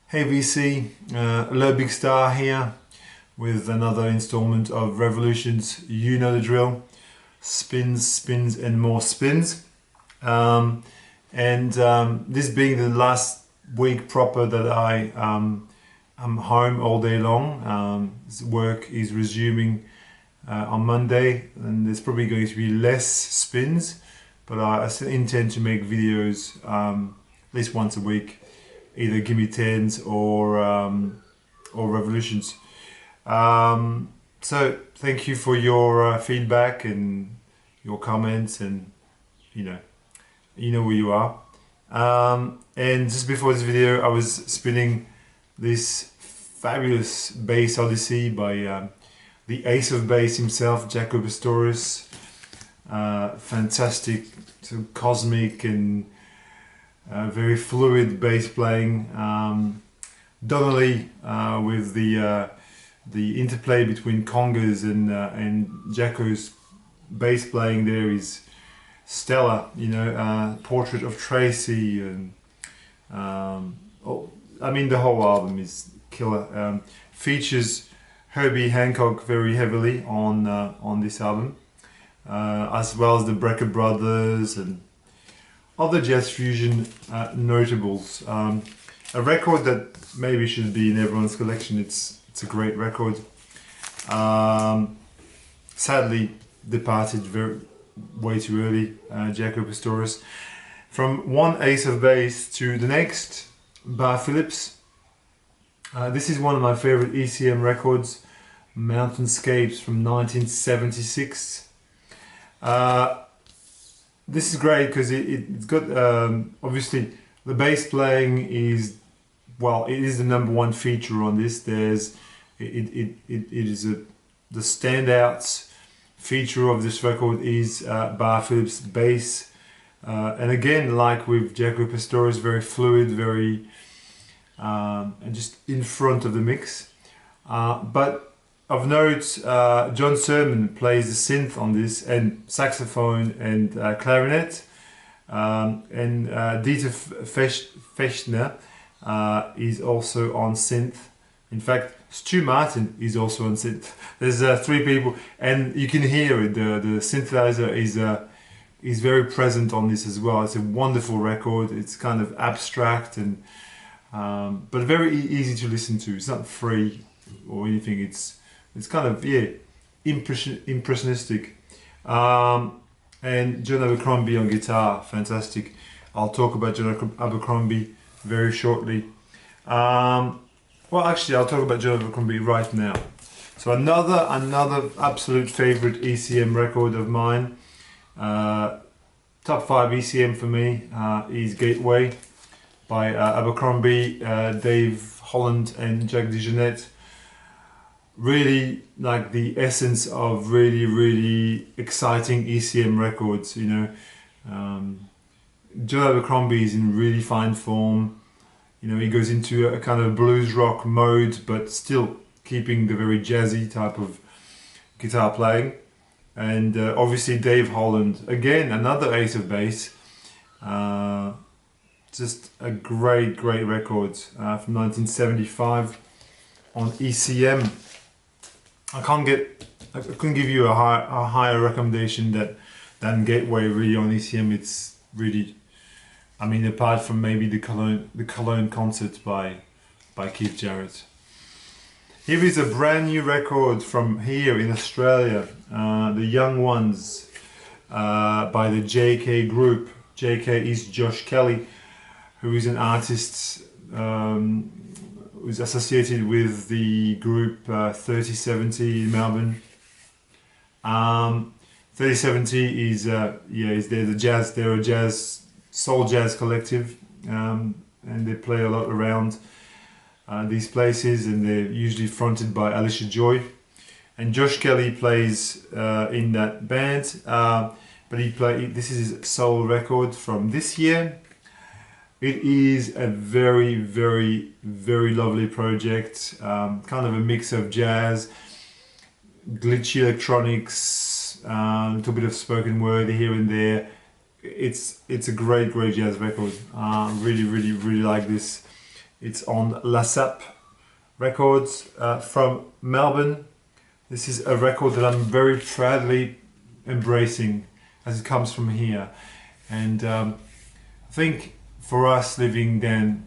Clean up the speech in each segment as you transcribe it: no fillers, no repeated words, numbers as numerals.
Hey VC, Hello Big Star here with another installment of Revolutions. You know the drill. Spins, spins and more spins. This being the last week proper that I'm home all day long. Work is resuming on Monday and there's probably going to be less spins, but I still intend to make videos at least once a week. Either gimme tens or revolutions. So thank you for your feedback and your comments, and you know where you are. And just before this video, I was spinning this fabulous bass odyssey by the ace of bass himself, Jaco Pastorius. Fantastic, sort of cosmic and very fluid bass playing. Donnelly with the interplay between congas and Jaco's bass playing there is stellar. Portrait of Tracy, and I mean the whole album is killer. Features Herbie Hancock very heavily on this album, as well as the Brecker Brothers and other jazz fusion notables. A record that maybe should be in everyone's collection. It's a great record. Sadly departed way too early, Jaco Pastorius. From one ace of bass to the next, by Phillips. This is one of my favorite ECM records, Mountainscapes from 1976. This is great because it's got obviously the bass playing is, well, it is the #1 feature on this. The standout feature of this record is Bar Phillips bass, and again, like with Jaco Pastorius, very fluid, very and just in front of the mix. But of note, John Sermon plays the synth on this, and saxophone and clarinet, and Dieter Fechner is also on synth. In fact, Stu Martin is also on synth. There's 3 people, and you can hear it. The synthesizer is very present on this as well. It's a wonderful record. It's kind of abstract and but very easy to listen to. It's not free or anything. It's kind of, impressionistic. And John Abercrombie on guitar, fantastic. I'll talk about John Abercrombie very shortly. Well, actually, I'll talk about John Abercrombie right now. So another absolute favorite ECM record of mine. Top 5 ECM for me is Gateway by Abercrombie, Dave Holland and Jack DeJohnette. Really like the essence of really exciting ECM records. John Abercrombie is in really fine form. He goes into a kind of blues rock mode, but still keeping the very jazzy type of guitar playing. And obviously Dave Holland, again another ace of bass. Just a great record from 1975 on ECM. I couldn't give you a higher recommendation than Gateway really on ECM. It's really, I mean, apart from maybe the Cologne concert by Keith Jarrett. Here is a brand new record from here in Australia, The Young Ones, by the JK Group. JK is Josh Kelley, who is an artist who's associated with the group 3070 in Melbourne. 3070 is they're a soul jazz collective, and they play a lot around these places, and they're usually fronted by Alicia Joy. And Josh Kelley plays in that band, but this is his soul record from this year. It is a very lovely project, kind of a mix of jazz, glitchy electronics, a little bit of spoken word here and there. It's a great jazz record. Really like this. It's on LASAP Records from Melbourne. This is a record that I'm very proudly embracing as it comes from here. And I think for us living down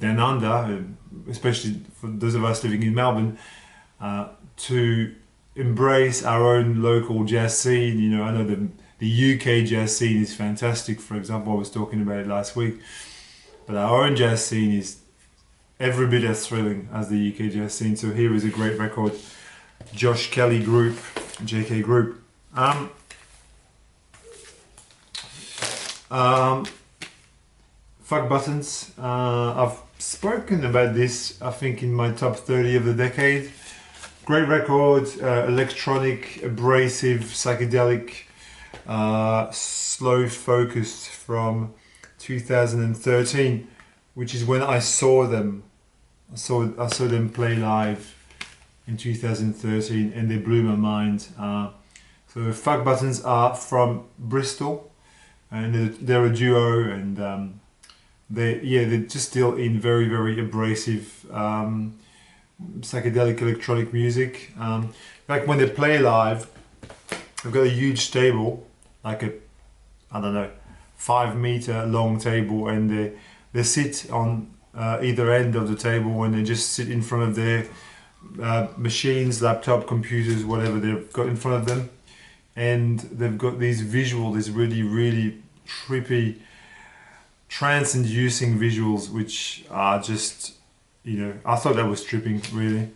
under, especially for those of us living in Melbourne, to embrace our own local jazz scene. You know, I know the UK jazz scene is fantastic. For example, I was talking about it last week, but our own jazz scene is every bit as thrilling as the UK jazz scene. So here is a great record, Josh Kelley Group, JK Group. Fuck Buttons. I've spoken about this, I think, in my top 30 of the decade. Great record, electronic, abrasive, psychedelic, slow focused from 2013, which is when I saw them. I saw them play live in 2013, and they blew my mind. So Fuck Buttons are from Bristol, and they're a duo, and they just deal in very, very abrasive psychedelic electronic music. Like when they play live, they've got a huge table, like a, I don't know, 5 meter long table, and they sit on either end of the table, and they just sit in front of their machines, laptop, computers, whatever they've got in front of them, and they've got these really, really trippy, trance-inducing visuals, which are just, you know, I thought that was tripping, really.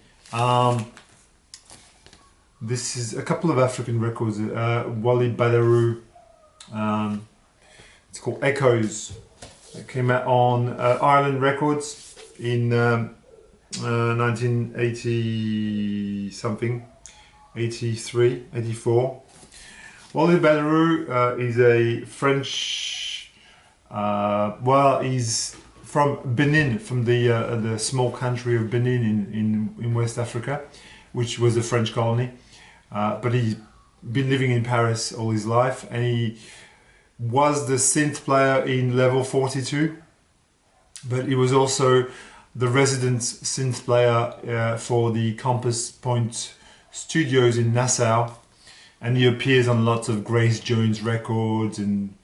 This is a couple of African records. Wally Badarou. It's called Echoes. It came out on Ireland Records in 1980 something, 83, 84. Wally Badarou is a French. Well, he's from Benin, from the small country of Benin in West Africa, which was a French colony. But he's been living in Paris all his life, and he was the synth player in Level 42, but he was also the resident synth player for the Compass Point Studios in Nassau, and he appears on lots of Grace Jones records, and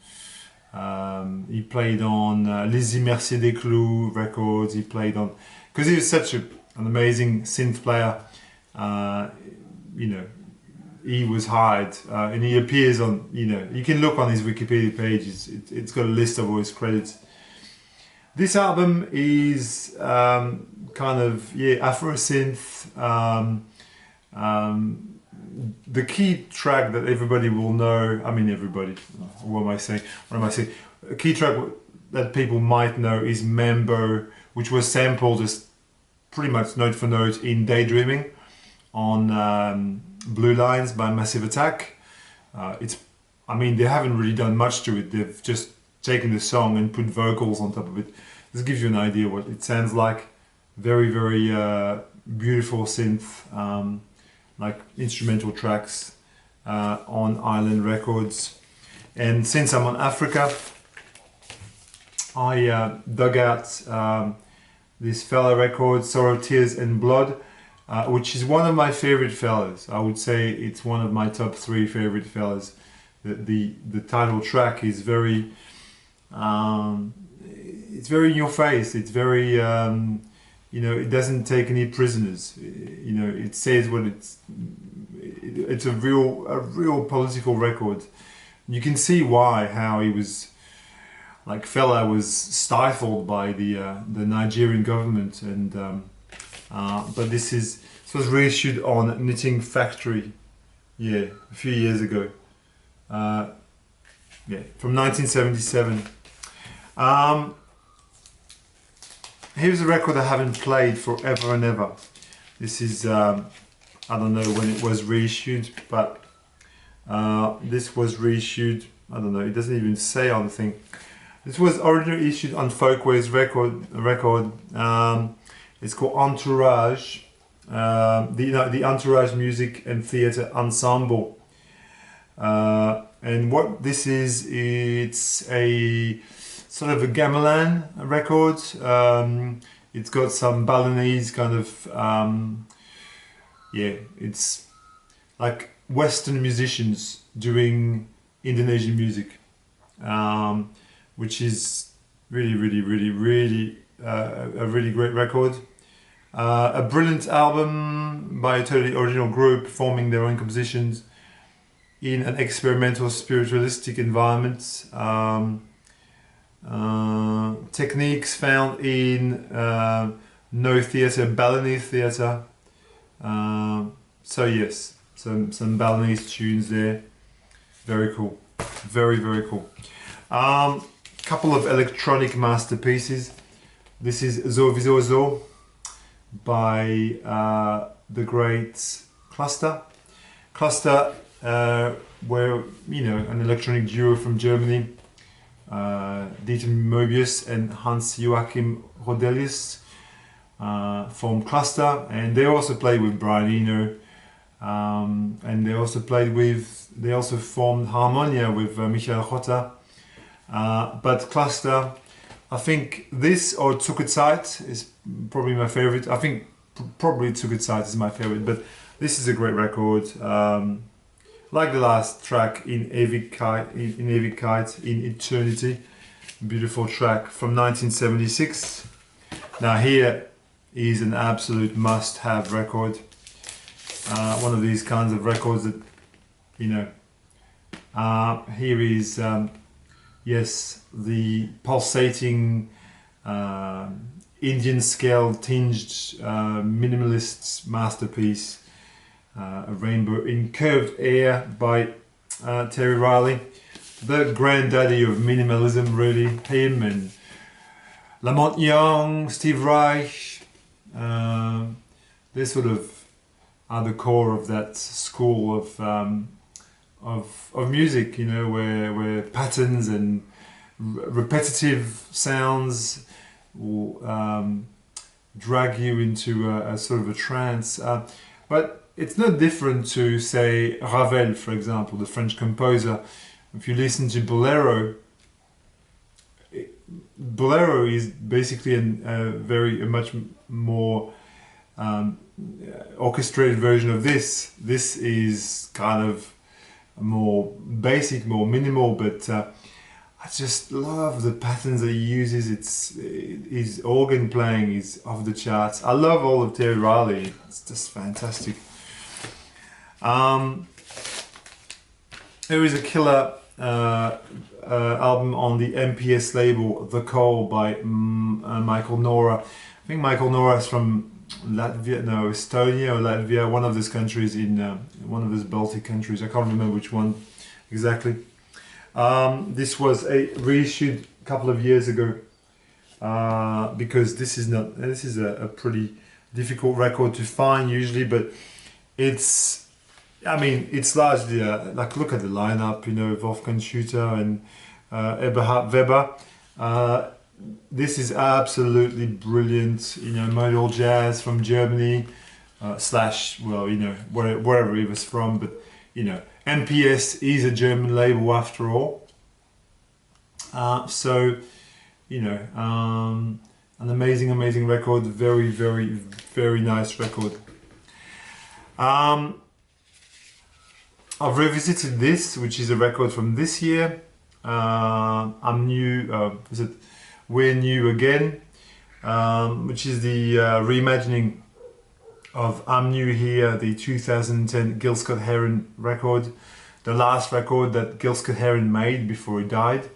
he played on Les Immersiers des Clous records. He played on, because he was such an amazing synth player, you know, he was hired, and he appears on, you know, you can look on his Wikipedia page, it's got a list of all his credits. This album is kind of, Afro synth. The key track that everybody will know, I mean everybody, what am I saying? A key track that people might know is Mambo, which was sampled just pretty much note for note in Daydreaming on Blue Lines by Massive Attack. I mean, they haven't really done much to it. They've just taken the song and put vocals on top of it. This gives you an idea what it sounds like. Very, very beautiful synth, like instrumental tracks on Island Records. And since I'm on Africa, I dug out this fella record, Sorrow, Tears and Blood, which is one of my favorite fellas. I would say it's one of my top 3 favorite fellas. The title track is very, it's very in your face. It's very, you know, it doesn't take any prisoners. You know, it says what it's a real political record. You can see how he was, like, fella was stifled by the Nigerian government, and but this was reissued on Knitting Factory, a few years ago, from 1977. Here's a record I haven't played forever and ever. This is I don't know when it was reissued, but this was reissued, I don't know, it doesn't even say on the thing. This was originally issued on Folkways record. It's called Entourage, the Entourage Music and Theatre Ensemble. And what this is, it's sort of a gamelan record. It's got some Balinese kind of, yeah, it's like Western musicians doing Indonesian music, which is really, really, really, really a really great record. A brilliant album by a totally original group performing their own compositions in an experimental spiritualistic environment. Techniques found in no theatre, Balinese theatre. So yes, some Balinese tunes there. Very cool, very, very cool. Couple of electronic masterpieces. This is Zovizozo by the great Cluster. Cluster were, you know, an electronic duo from Germany. Dieter Möbius and Hans-Joachim Rodelius formed Cluster, and they also played with Brian Eno, and they also formed Harmonia with Michael Rotter. But Cluster, I think this or Zuckerzeit is probably my favorite. I think probably Zuckerzeit is my favorite, but this is a great record. Like the last track in Ewigkeit, in Eternity, beautiful track from 1976. Now here is an absolute must-have record. One of these kinds of records that, you know, here is, yes, the pulsating Indian scale tinged minimalist masterpiece. A Rainbow in Curved Air by Terry Riley, the granddaddy of minimalism, really. Him and Lamont Young, Steve Reich, they sort of are the core of that school of music, you know, where patterns and repetitive sounds will drag you into a sort of a trance. But it's no different to, say, Ravel, for example, the French composer. If you listen to Bolero, Bolero is basically a much more orchestrated version of this. This is kind of more basic, more minimal, but I just love the patterns that he uses. His organ playing is off the charts. I love all of Terry Riley. It's just fantastic. There is a killer album on the MPS label, The Call by Michael Nora. I think Michael Nora is from Estonia or Latvia, one of those countries in one of those Baltic countries. I can't remember which one exactly. This was reissued a couple of years ago because this is a pretty difficult record to find usually, but it's largely like, look at the lineup, you know, Wolfgang Schütter and Eberhard Weber. This is absolutely brilliant, you know, modal jazz from Germany, well, you know, wherever he was from, but, you know, MPS is a German label after all. So, you know, an amazing record, very, very, very nice record. I've revisited this, which is a record from this year. I'm New, We're New Again, which is the reimagining of I'm New Here, the 2010 Gil Scott-Heron record, the last record that Gil Scott-Heron made before he died.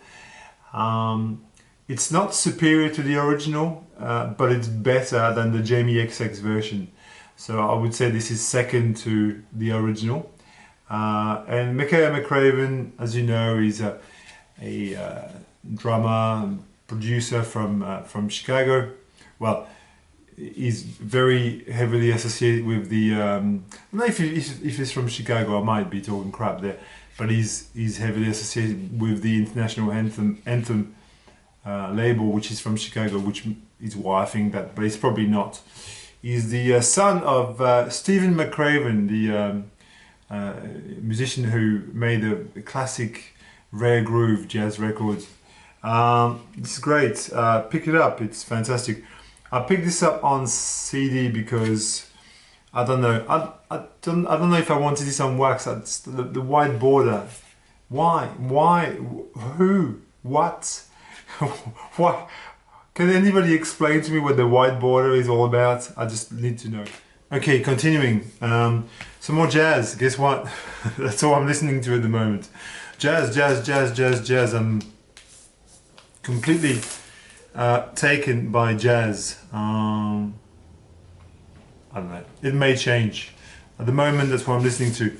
It's not superior to the original, but it's better than the Jamie XX version. So I would say this is second to the original. And Micaiah McCraven, as you know, is a drummer and producer from Chicago. Well, he's very heavily associated with the. I don't know if he's from Chicago, I might be talking crap there, but he's heavily associated with the International Anthem label, which is from Chicago, which is why I think that, but it's probably not. He's the son of Stephen McCraven, the musician who made a classic rare groove jazz record This is great. Pick it up. It's fantastic. I picked this up on CD because I don't know. I don't know if I wanted this on wax. The white border. Why? Who? What? What? Can anybody explain to me what the white border is all about? I just need to know. Okay, continuing. Some more jazz. Guess what? That's all I'm listening to at the moment. Jazz. I'm completely taken by jazz. I don't know. It may change. At the moment, that's what I'm listening to.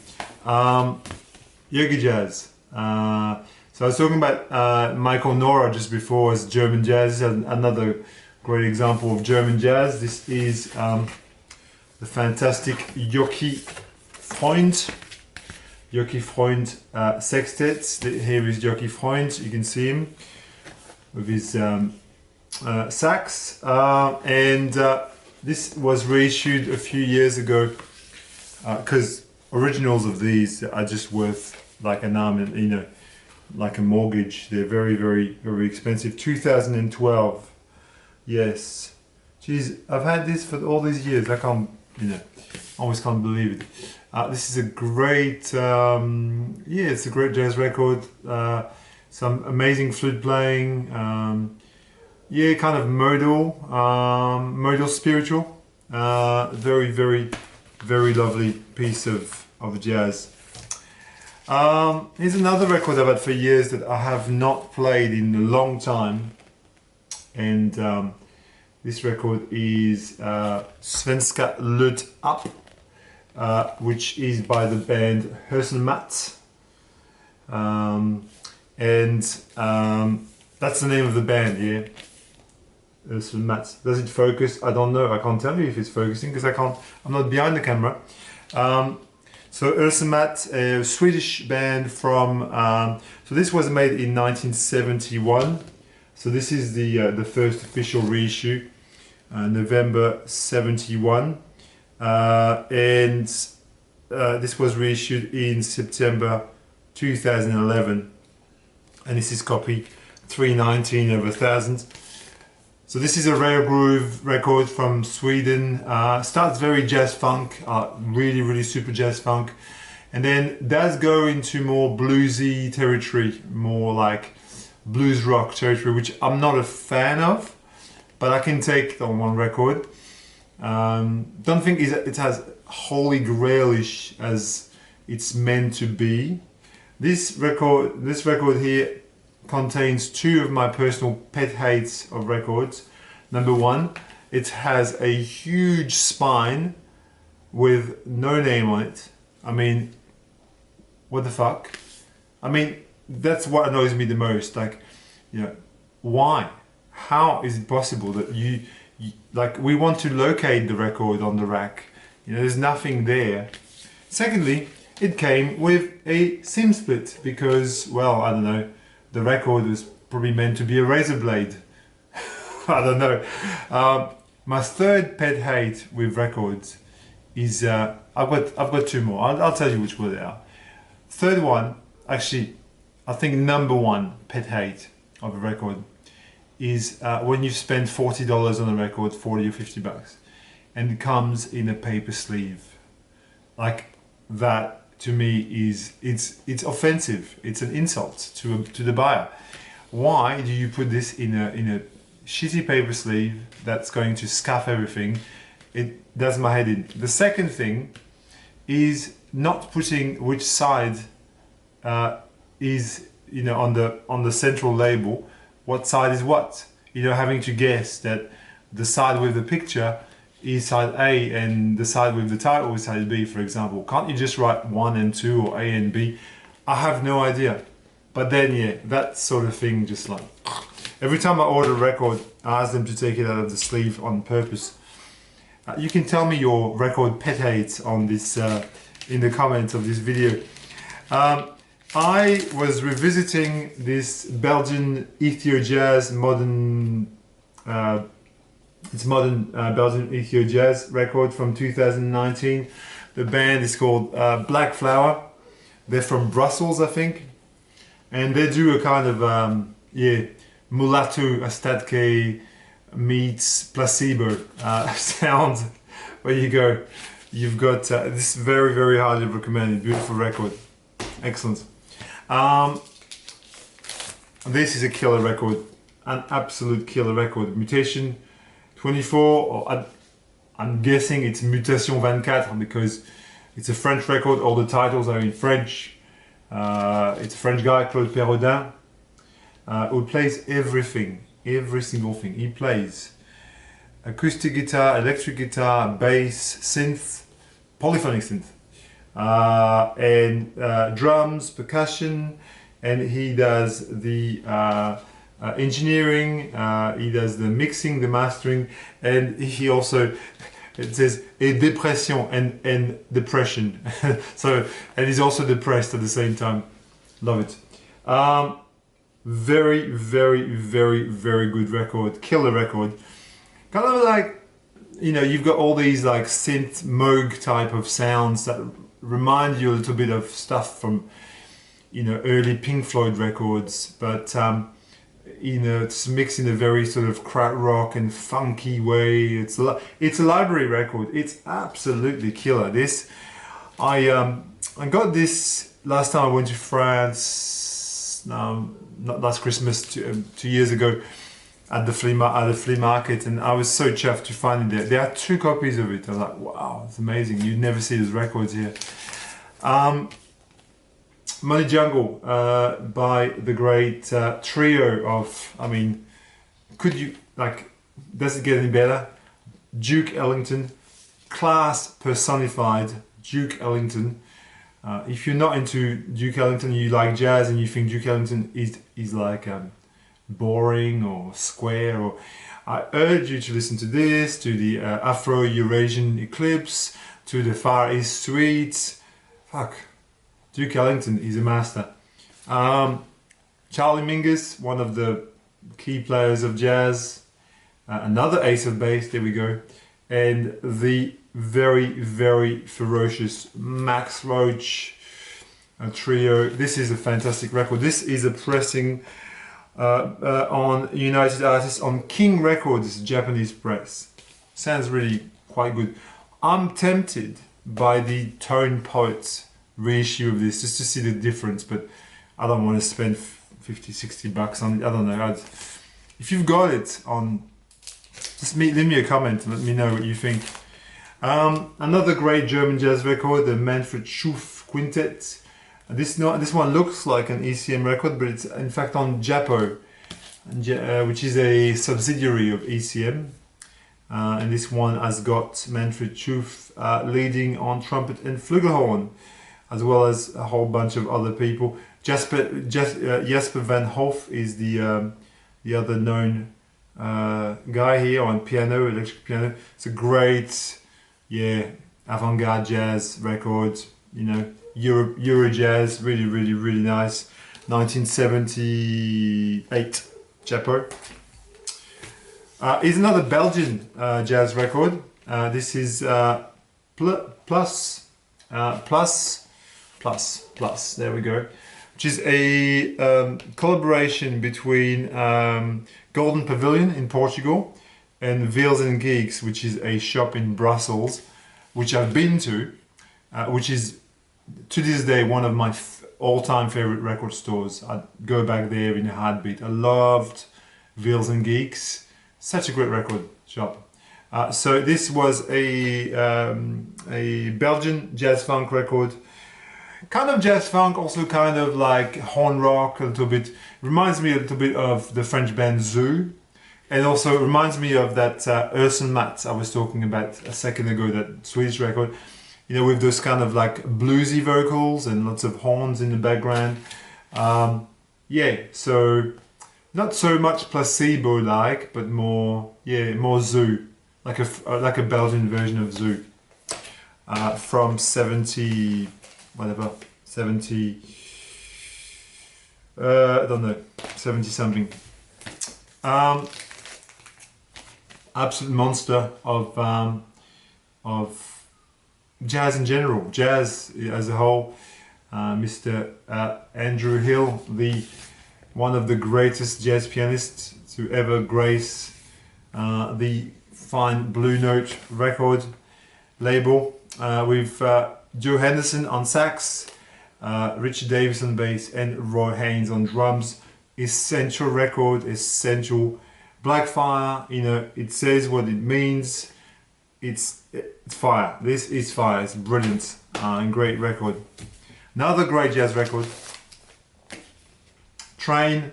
Yogi jazz. So I was talking about Michael Nora just before as German jazz. Another great example of German jazz. This is the fantastic Joachim Freund. Joachim Freund sextet. Here is Joachim Freund. You can see him with his sax. This was reissued a few years ago because originals of these are just worth like an arm and, you know, like a mortgage. They're very expensive. 2012. Yes. Jeez, I've had this for all these years. I can't, you know, always can't believe it. This is a great, yeah, it's a great jazz record. Some amazing flute playing. Yeah, kind of modal spiritual. Very lovely piece of jazz. Here's another record I've had for years that I have not played in a long time, and this record is Sven Skylit Up, which is by the band Hersenmatt, that's the name of the band. Yeah, Hersenmatt. Does it focus? I don't know. I can't tell you if it's focusing because I'm not behind the camera. So Hersenmatt, a Swedish band from, so this was made in 1971. So this is the first official reissue, November 71. This was reissued in September 2011. And this is copy 319 of 1,000. So this is a rare groove record from Sweden. Starts very jazz funk, really super jazz funk, and then does go into more bluesy territory, more like blues rock territory, which I'm not a fan of, but I can take on one record. Don't think it's as holy grailish as it's meant to be. This record here contains two of my personal pet hates of records. Number one, it has a huge spine with no name on it. I mean, what the fuck? I mean, that's what annoys me the most. Like, you know, why? How is it possible that you like, we want to locate the record on the rack. You know, there's nothing there. Secondly, it came with a SIM split because, well, I don't know, the record was probably meant to be a razor blade. I don't know. My third pet hate with records is I've got two more. I'll tell you which one they are. Third one, actually, I think number one pet hate of a record is when you spend $40 on a record, 40 or 50 bucks, and it comes in a paper sleeve. Like, that to me is it's offensive. It's an insult to the buyer. Why do you put this in a shitty paper sleeve that's going to scuff everything? It does my head in. The second thing is not putting which side is, you know, on the central label. What side is what? You know, having to guess that the side with the picture is side A and the side with the title is side B, for example. Can't you just write 1 and 2 or A and B? I have no idea. But then, yeah, that sort of thing, just like, every time I order a record, I ask them to take it out of the sleeve on purpose. You can tell me your record pet hates on this in the comments of this video. I was revisiting this Belgian Ethio Jazz modern Belgian Ethio Jazz record from 2019. The band is called Black Flower. They're from Brussels, I think, and they do a kind of mulatto Astadke meets placebo sound. Where you go, you've got this very, very highly recommended, beautiful record, excellent. This is a killer record, an absolute killer record. Mutation 24, or I'm guessing it's Mutation 24 because it's a French record, all the titles are in French. It's a French guy, Claude Perraudin, who plays everything, every single thing. He plays acoustic guitar, electric guitar, bass, synth, polyphonic synth, and drums, percussion, and he does the engineering, he does the mixing, the mastering, and he also, it says et dépression and depression. So, and he's also depressed at the same time. Love it. Very, very, very, very good record, killer record. Kind of like, you know, you've got all these like synth moog type of sounds that remind you a little bit of stuff from, you know, early Pink Floyd records, but you know, it's mixed in a very sort of krautrock and funky way. It's a library record. It's absolutely killer. This, I got this last time I went to France. Not last Christmas, 2 years ago, at the flea market, and I was so chuffed to find it there. There are 2 copies of it. I was like, wow, it's amazing. You'd never see those records here. Money Jungle by the great trio of, I mean, could you, like, does it get any better? Duke Ellington, class personified, Duke Ellington. If you're not into Duke Ellington, you like jazz and you think Duke Ellington is like boring or square, or I urge you to listen to this, to the Afro-Eurasian Eclipse, to the Far East Suite. Fuck, Duke Ellington is a master. Charlie Mingus, one of the key players of jazz, another ace of base, there we go, and the very, very ferocious Max Roach trio. This is a fantastic record. This is a pressing on United Artists on King Records, Japanese press. Sounds really quite good. I'm tempted by the Tone Poets reissue of this just to see the difference, but I don't want to spend 50, 60 bucks on it. I don't know. If you've got it on, just leave me a comment and let me know what you think. Another great German jazz record, the Manfred Schuf Quintet. This one looks like an ECM record, but it's in fact on Japo, which is a subsidiary of ECM. And this one has got Manfred Schuf leading on trumpet and flugelhorn, as well as a whole bunch of other people. Jasper Van Hof is the other known guy here on piano, electric piano. It's a great, yeah, avant-garde jazz record, you know, Euro jazz, really, really, really nice. 1978 Japo. Is another Belgian jazz record. This is Plus, there we go, which is a collaboration between Golden Pavilion in Portugal and Village Vanguard, which is a shop in Brussels, which I've been to, which is to this day one of my all-time favorite record stores. I'd go back there in a heartbeat. I loved Village Vanguard, such a great record shop. So this was a Belgian jazz funk record, kind of jazz funk, also kind of like horn rock a little bit. Reminds me a little bit of the French band Zoo, and also reminds me of that Urson Matt I was talking about a second ago, that Swedish record, you know, with those kind of like bluesy vocals and lots of horns in the background. Yeah, so not so much Placebo like, but more, yeah, more Zoo, like a Belgian version of Zoo, from 70 whatever, 70, I don't know, 70 something. Absolute monster of jazz in general, jazz as a whole. Mr. Andrew Hill, the one of the greatest jazz pianists to ever grace the fine Blue Note record label, with Joe Henderson on sax, Richie Davis on bass, and Roy Haynes on drums. Essential record, essential. Blackfire, you know, it says what it means. It's fire. This is fire. It's brilliant and great record. Another great jazz record. Train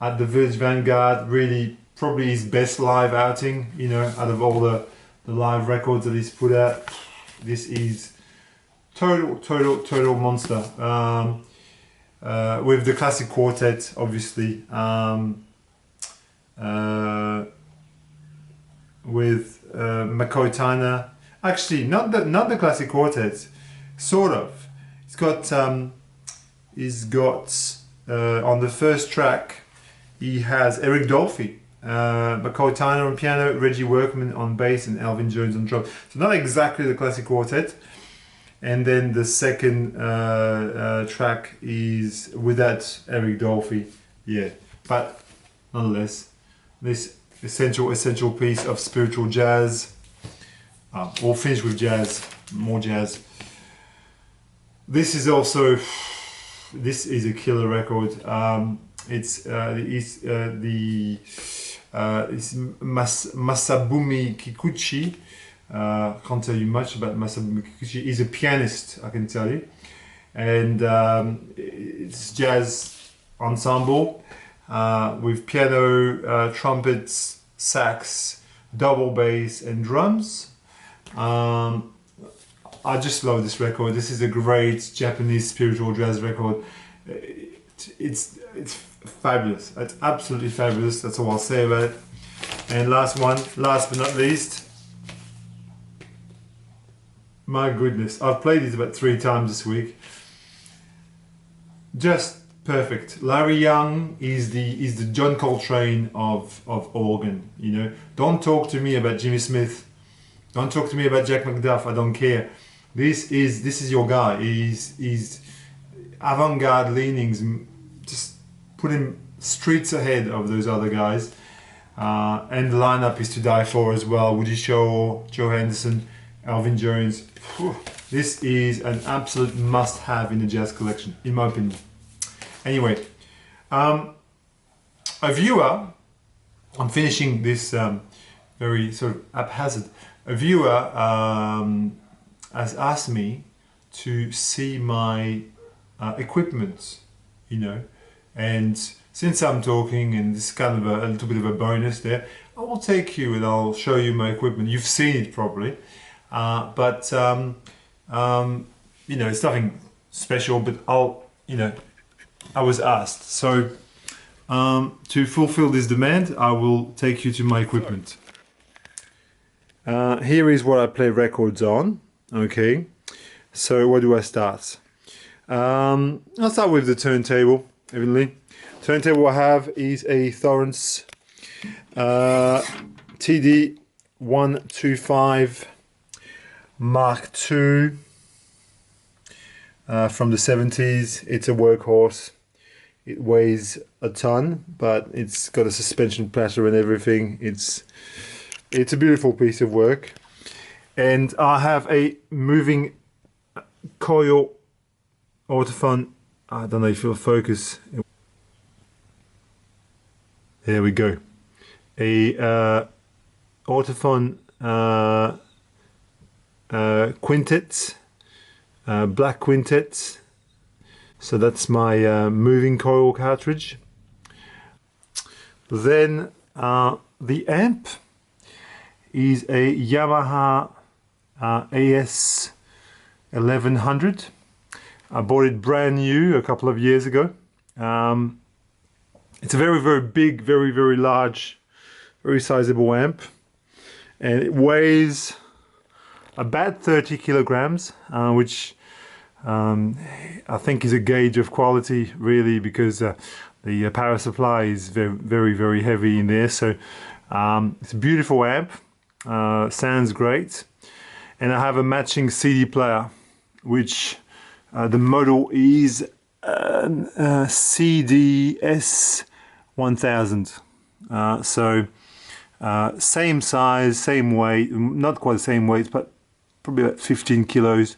at the Village Vanguard, really probably his best live outing, you know, out of all the live records that he's put out. This is total monster. With the classic quartet, obviously, with McCoy Tyner. Actually, not the classic quartet, sort of. He's got on the first track, he has Eric Dolphy, McCoy Tyner on piano, Reggie Workman on bass, and Alvin Jones on drums. So not exactly the classic quartet. And then the second track is without Eric Dolphy, yeah. But nonetheless, this essential piece of spiritual jazz. We'll finish with jazz, more jazz. This is a killer record. It's Masabumi Kikuchi. Can't tell you much about Masabumi Kikuchi. He's a pianist, I can tell you, and it's jazz ensemble with piano, trumpets, sax, double bass, and drums. I just love this record. This is a great Japanese spiritual jazz record. It's fabulous. It's absolutely fabulous. That's all I'll say about it. And last but not least. My goodness, I've played it about 3 times this week. Just perfect. Larry Young is the John Coltrane of organ. You know, don't talk to me about Jimmy Smith. Don't talk to me about Jack McDuff. I don't care. This is your guy. He's avant-garde leanings. Just put him streets ahead of those other guys. And the lineup is to die for as well. Woody Shaw, Joe Henderson, Alvin Jones. This is an absolute must-have in the jazz collection, in my opinion. Anyway, a viewer, I'm finishing this very sort of haphazard. A viewer has asked me to see my equipment, you know, and since I'm talking, and this is kind of a little bit of a bonus there, I will take you and I'll show you my equipment. You've seen it probably. But you know, it's nothing special, but I was asked. So to fulfill this demand, I will take you to my equipment. Here is what I play records on. Okay, so where do I start? I'll start with the turntable, evidently. Turntable I have is a Thorence TD 125 Mark II from the 70s. It's a workhorse. It weighs a ton, but it's got a suspension platter and everything. It's a beautiful piece of work. And I have a moving coil orthophone. I don't know if it'll focus. There we go. A orthophone quintet, black quintet. So that's my moving coil cartridge. Then the amp is a Yamaha AS 1100. I bought it brand new a couple of years ago. It's a very, very big, very, very large, very sizable amp, and it weighs about 30 kilograms, which I think is a gauge of quality, really, because the power supply is very, very, very heavy in there. So it's a beautiful amp, sounds great, and I have a matching CD player, which the model is CDS 1000. Same size, same weight, not quite the same weight, but probably about 15 kilos.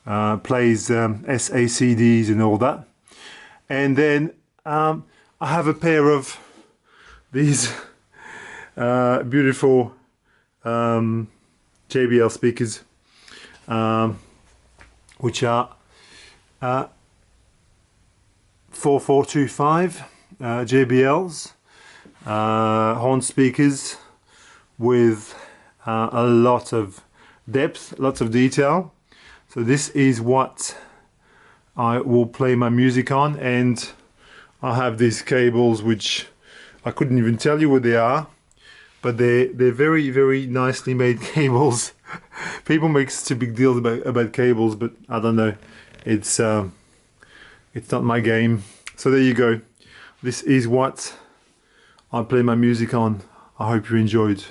Plays SACDs and all that. And then I have a pair of these beautiful JBL speakers, which are 4425 JBLs, horn speakers with a lot of depth, lots of detail. So this is what I will play my music on, and I have these cables which I couldn't even tell you what they are, but they're very, very nicely made cables. People make such a big deal about cables, but I don't know, it's not my game. So there you go. This is what I play my music on. I hope you enjoyed.